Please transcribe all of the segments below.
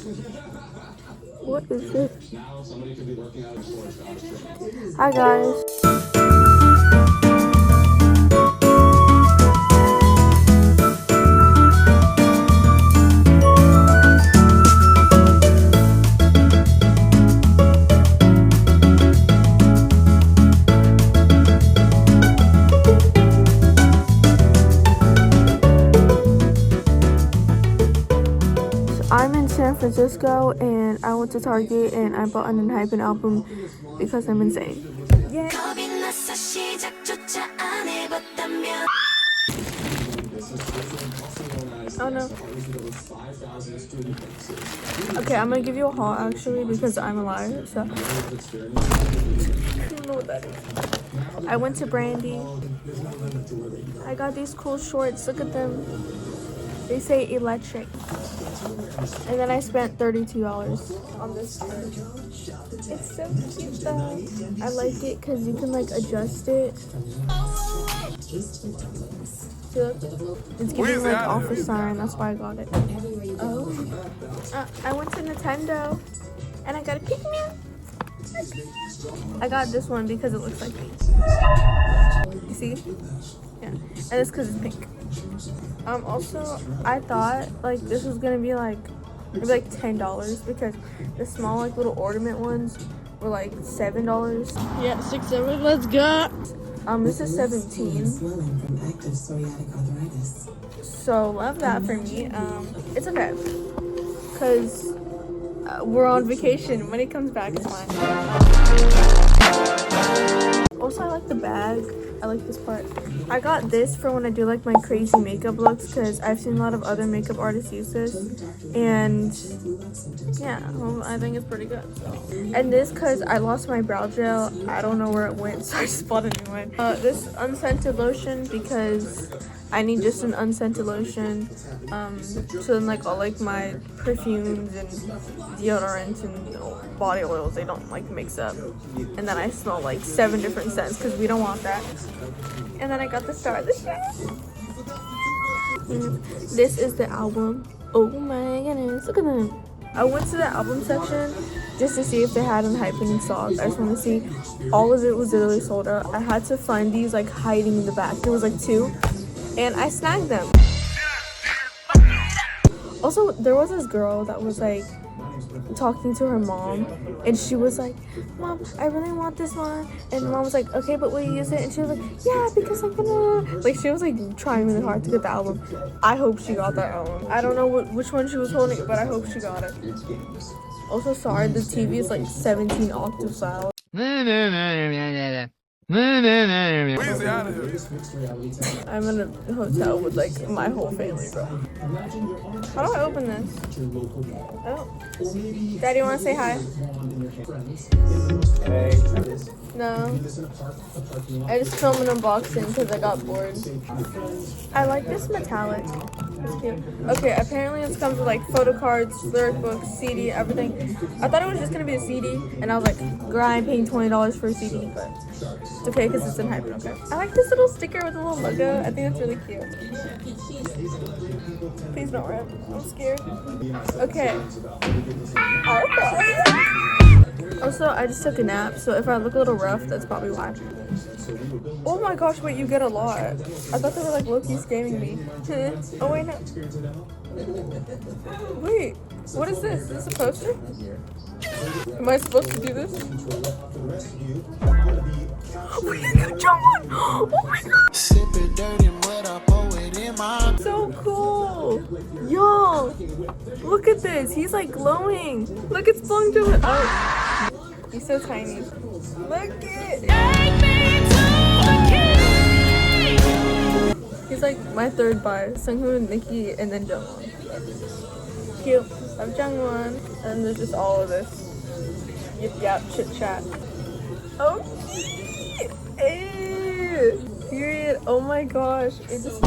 What is this? Hi guys. I'm in San Francisco and I went to Target and I bought an ENHYPEN album because I'm insane. Yeah. Oh no. Okay, I'm gonna give you a haul actually because I'm a liar. So I don't know what that is. I went to Brandy. I got these cool shorts. Look at them. They say electric. And then I spent $32 on this shirt. It's so cute though. I like it because you can like adjust it. See, look. It's giving like office siren. That's why I got it. Oh. I went to Nintendo and I got a Pikmin. I got this one because it looks like me. You see? Yeah. And it's because it's pink. Also, I thought like this was gonna be like maybe like $10 because the small like little ornament ones were like $7. Yeah, 6, 7. Let's go. This is 17. So love that for me. It's okay because we're on vacation. When it comes back, it's fine. Also, I like the bag. I like this part. I got this for when I do like my crazy makeup looks because I've seen a lot of other makeup artists use this, and yeah, well, I think it's pretty good. So. And this because I lost my brow gel. I don't know where it went, so I just bought a new one. This unscented lotion because I need just an unscented lotion. So then like all like my perfumes and deodorants and body oils, they don't like mix up. And then I smell like 7 different scents because we don't want that. And then I got the Star of the Show. This is the album. Oh my goodness, look at them. I went to the album section just to see if they had ENHYPEN in stock. I just want to see. All of it was literally sold out. I had to find these like hiding in the back. There was like 2 and I snagged them. Also, there was this girl that was like talking to her mom and she was like, Mom, I really want this one. And Mom was like, okay, but will you use it? And she was like, yeah, because I'm gonna like, she was like trying really hard to get the album. I hope she got that album. I don't know which one she was holding, but I hope she got it. Also, sorry, the TV is like 17 octaves loud. I'm in a hotel with like my whole family, bro. How do I open this? Oh. Daddy, you wanna say hi? Hey. No. I just filmed an unboxing because I got bored. I like this metallic. It's cute. Okay, apparently this comes with like photo cards, lyric books, CD, everything. I thought it was just gonna be a CD, and I was like, girl, I'm paying $20 for a CD, but it's okay because it's ENHYPEN, okay? I like this little sticker with a little logo. I think that's really cute. Please don't rip. I'm scared. Okay. Okay. Also, I just took a nap, so if I look a little rough, that's probably why. Oh my gosh, wait, you get a lot. I thought they were like low-key scamming me. Oh wait, no. Wait, what is this? Is this a poster? Am I supposed to do this? Wait, I got a jump one! Oh my god! So cool! Yo! Look at this! He's like glowing! Look, it's blowing to it! Oh! He's so tiny. Look it! He's like my 3rd buy. Sunghoon, Nikki, and then Jungwon. Cute. Love Jungwon. And there's just all of this. Yip yap, chit chat. Oh, period. Oh my gosh. It just.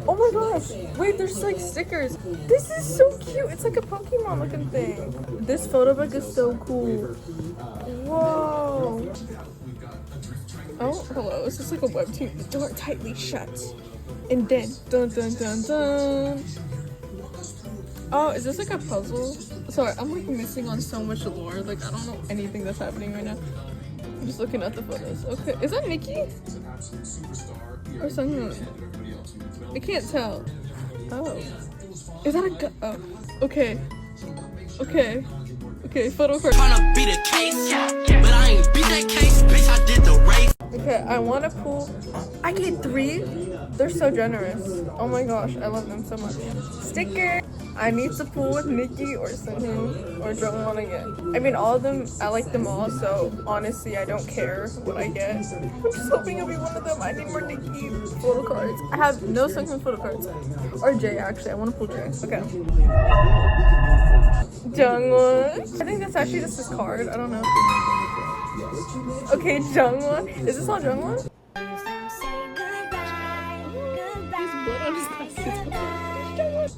Oh my gosh. Wait, there's like stickers. This is so cute. It's like a Pokemon looking thing. This photo book is so cool. Whoa. Oh, hello. It's just like a webtoon. The door tightly shut. And then, dun dun dun dun. Oh, is this like a puzzle? Sorry, I'm like missing on so much lore. Like, I don't know anything that's happening right now. I'm just looking at the photos. Okay, is that Nikki? Or Sunghoon? I can't tell. Oh. Is that a oh. Okay. Okay. Okay, photo card. Tryna beat a case, but I ain't beat that case, bitch. I did the race. Okay, I want a pool. I get 3. They're so generous. Oh my gosh, I love them so much. Sticker. I need to pool with Nikki or Sanrio or Jungwon again. I mean, all of them, I like them all, so honestly, I don't care what I get. I'm just hoping it'll be one of them. I need more Nikki photo cards. I have no Sunghoon photo cards. Or Jay, actually. I want to pull Jay. Okay. Jungwon. I think that's actually just his card. I don't know. Okay, Jungwon. Is this all Jungwon? There's blood on his glasses. Jungwon.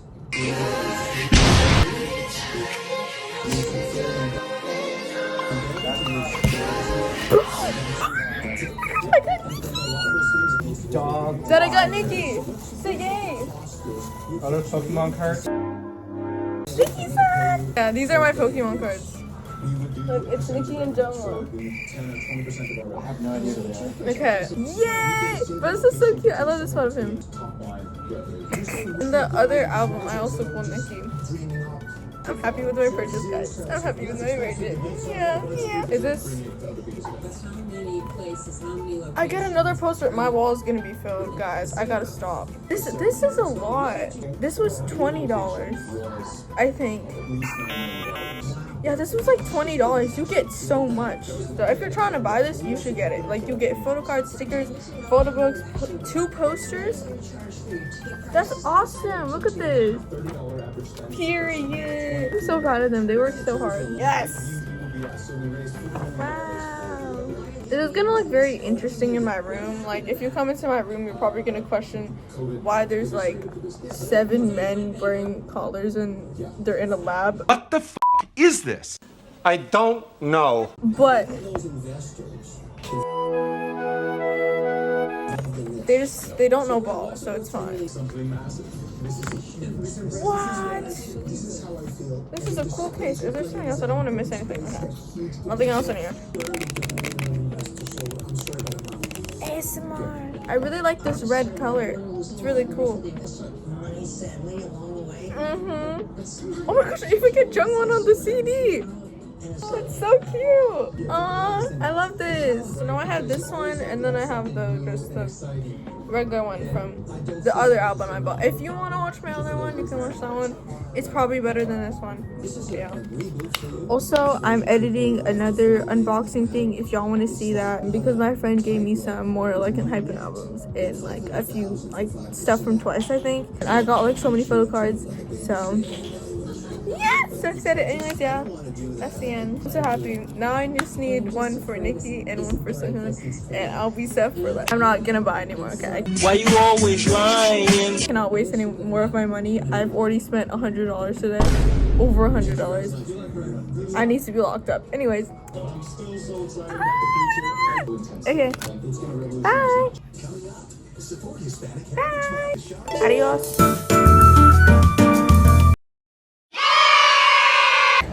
Dog. That I got Nikki. Say yay. Other Pokemon cards. Nikki-san. Yeah, these are my Pokemon cards. Look, it's Nikki and Jungwon. I have no idea who they are. Okay. Yay! But this is so cute. I love this photo of him. In the other album, I also pulled Nikki. I'm happy with my purchase, guys. I'm happy with my purchase. Yeah, yeah. Is this? I get another poster. My wall is gonna be filled, guys. I gotta stop. This is a lot. This was $20, I think. Yeah, this was like $20. You get so much. So if you're trying to buy this, you should get it. Like, you get photo cards, stickers, photo books, 2 posters. That's awesome. Look at this. Period. I'm so proud of them. They worked so hard. Yes. Wow. This is gonna look very interesting in my room. Like, if you come into my room, you're probably gonna question why there's like 7 men wearing collars and they're in a lab. What the f is this? I don't know. But they don't know ball, so it's fine. What? This is a cool case. Is there something else? I don't want to miss anything. Okay. Nothing else in here. ASMR. I really like this red color. It's really cool. Oh my gosh, I even get Jungwon on the CD. That's so cute. Aw, I love this. So now I have this one, and then I have the regular one from the other album I bought. If you want to watch my other one, you can watch that one. It's probably better than this one. Yeah. Also, I'm editing another unboxing thing if y'all want to see that, because my friend gave me some more like ENHYPEN albums and like a few like stuff from Twice, I think. And I got like so many photo cards, so yeah, so excited. Anyways, yeah, that's the end. I'm so happy. Now I just need one for Nikki and one for Sunghoon, and I'll be set for that. I'm not gonna buy anymore, okay? Why you always lying? I cannot waste any more of my money. I've already spent $100 today. Over $100. I need to be locked up. Anyways. Okay. Bye. Bye. Adios.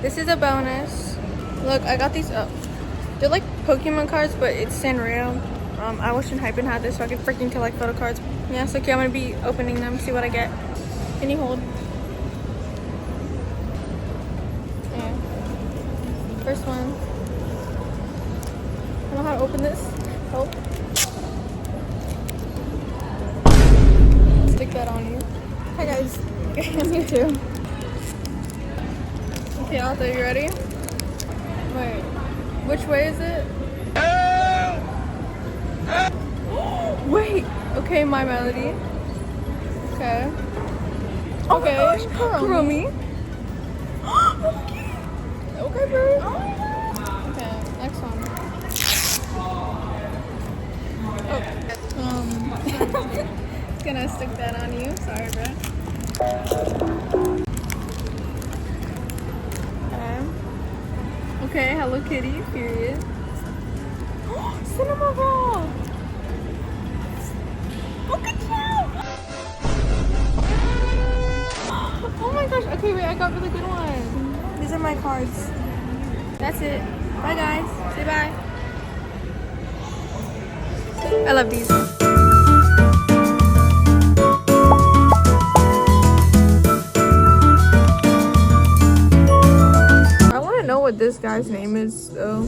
This is a bonus. Look, I got these up. They're like Pokemon cards, but it's Sanrio. I wish ENHYPEN had this so I could freaking collect photo cards. Yeah, so okay, I'm gonna be opening them, see what I get. Can you hold? Okay. First one. I don't know how to open this. Help. Stick that on you. Hi guys. Me too. Okay, Alta, you ready? Wait, which way is it? Wait, okay, My Melody. Okay. Okay, Kuromi. Okay, bro. Okay, next one. Oh. Just gonna stick that on you. Sorry, bro. Okay, Hello Kitty, period. Cinema Ball! Look at you! Oh my my gosh. Okay, wait, I got really good ones. These are my cards. That's it. Bye, guys. Say bye. I love these. I want to know what this guy's name is, though.